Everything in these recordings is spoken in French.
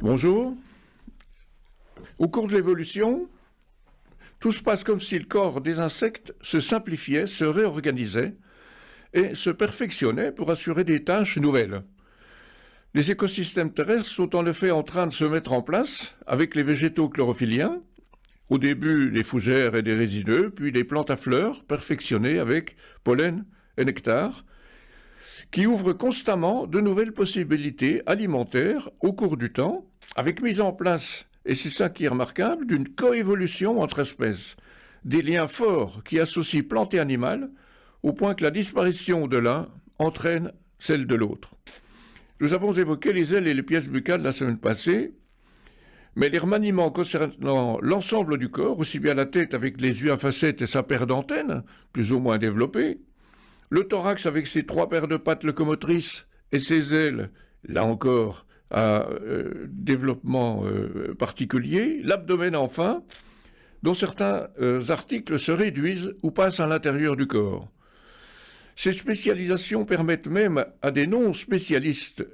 Bonjour. Au cours de l'évolution, tout se passe comme si le corps des insectes se simplifiait, se réorganisait et se perfectionnait pour assurer des tâches nouvelles. Les écosystèmes terrestres sont en effet en train de se mettre en place avec les végétaux chlorophylliens, au début des fougères et des résineux, puis des plantes à fleurs perfectionnées avec pollen et nectar, qui ouvrent constamment de nouvelles possibilités alimentaires au cours du temps, avec mise en place, et c'est ça qui est remarquable, d'une coévolution entre espèces, des liens forts qui associent plantes et animal, au point que la disparition de l'un entraîne celle de l'autre. Nous avons évoqué les ailes et les pièces buccales la semaine passée, mais les remaniements concernant l'ensemble du corps, aussi bien la tête avec les yeux à facettes et sa paire d'antennes, plus ou moins développées, le thorax avec ses 3 paires de pattes locomotrices et ses ailes, là encore, à développement particulier, l'abdomen enfin, dont certains articles se réduisent ou passent à l'intérieur du corps. Ces spécialisations permettent même à des non-spécialistes,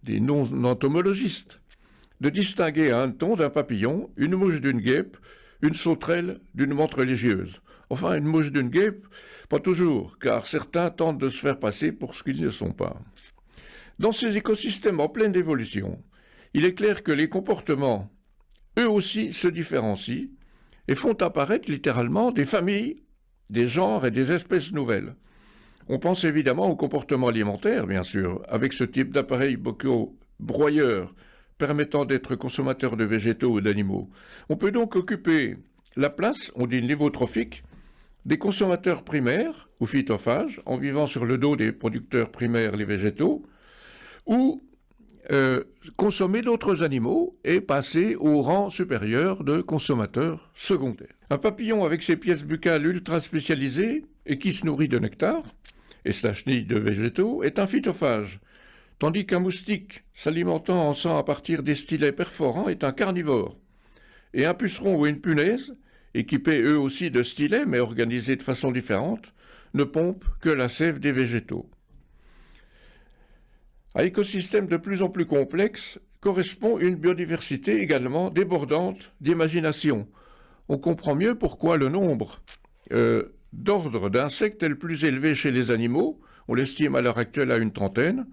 des non-entomologistes, de distinguer un hanneton d'un papillon, une mouche d'une guêpe, une sauterelle d'une menthe religieuse. Enfin, une mouche d'une guêpe, pas toujours, car certains tentent de se faire passer pour ce qu'ils ne sont pas. Dans ces écosystèmes en pleine évolution, il est clair que les comportements, eux aussi, se différencient et font apparaître littéralement des familles, des genres et des espèces nouvelles. On pense évidemment au comportement alimentaire, bien sûr, avec ce type d'appareils buccaux broyeurs permettant d'être consommateurs de végétaux ou d'animaux. On peut donc occuper la place, on dit lévotrophique, des consommateurs primaires ou phytophages, en vivant sur le dos des producteurs primaires, les végétaux, ou consommer d'autres animaux et passer au rang supérieur de consommateurs secondaires. Un papillon avec ses pièces buccales ultra spécialisées et qui se nourrit de nectar et sa chenille de végétaux est un phytophage, tandis qu'un moustique s'alimentant en sang à partir des stylets perforants est un carnivore. Et un puceron ou une punaise, équipés eux aussi de stylets mais organisés de façon différente, ne pompent que la sève des végétaux. À écosystème de plus en plus complexe correspond une biodiversité également débordante d'imagination. On comprend mieux pourquoi le nombre d'ordres d'insectes est le plus élevé chez les animaux, on l'estime à l'heure actuelle à une trentaine,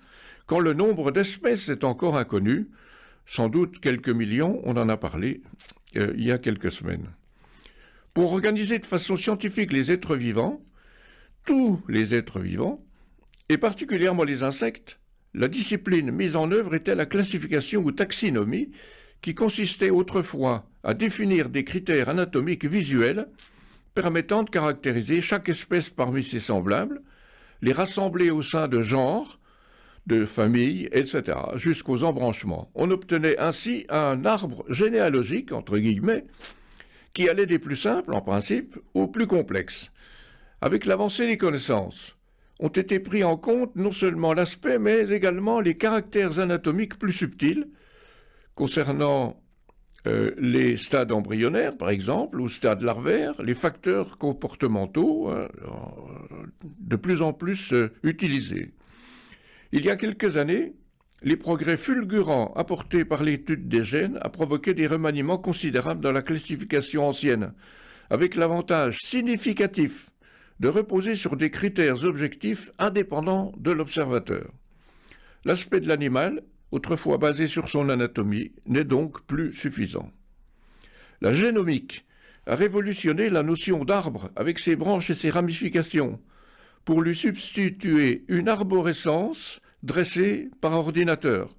quand le nombre d'espèces est encore inconnu, sans doute quelques millions, on en a parlé il y a quelques semaines. Pour organiser de façon scientifique les êtres vivants, tous les êtres vivants, et particulièrement les insectes, la discipline mise en œuvre était la classification ou taxinomie, qui consistait autrefois à définir des critères anatomiques visuels permettant de caractériser chaque espèce parmi ses semblables, les rassembler au sein de genres, de familles, etc., jusqu'aux embranchements. On obtenait ainsi un arbre généalogique, entre guillemets, qui allait des plus simples, en principe, aux plus complexes. Avec l'avancée des connaissances, ont été pris en compte non seulement l'aspect, mais également les caractères anatomiques plus subtils, concernant les stades embryonnaires, par exemple, ou stades larvaires, les facteurs comportementaux, de plus en plus utilisés. Il y a quelques années, les progrès fulgurants apportés par l'étude des gènes a provoqué des remaniements considérables dans la classification ancienne, avec l'avantage significatif de reposer sur des critères objectifs indépendants de l'observateur. L'aspect de l'animal, autrefois basé sur son anatomie, n'est donc plus suffisant. La génomique a révolutionné la notion d'arbre avec ses branches et ses ramifications, pour lui substituer une arborescence dressée par ordinateur.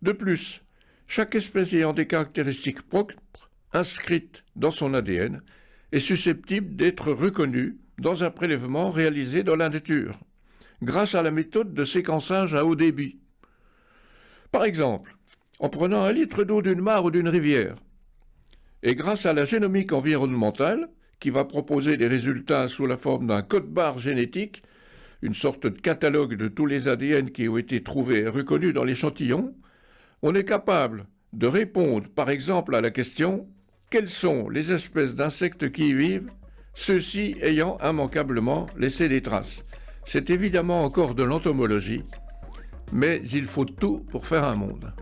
De plus, chaque espèce ayant des caractéristiques propres, inscrites dans son ADN, est susceptible d'être reconnue dans un prélèvement réalisé dans la nature, grâce à la méthode de séquençage à haut débit. Par exemple, en prenant 1 litre d'eau d'une mare ou d'une rivière, et grâce à la génomique environnementale, qui va proposer des résultats sous la forme d'un code-barre génétique, une sorte de catalogue de tous les ADN qui ont été trouvés et reconnus dans l'échantillon, on est capable de répondre par exemple à la question « Quelles sont les espèces d'insectes qui y vivent, ceux-ci ayant immanquablement laissé des traces ?» C'est évidemment encore de l'entomologie, mais il faut tout pour faire un monde.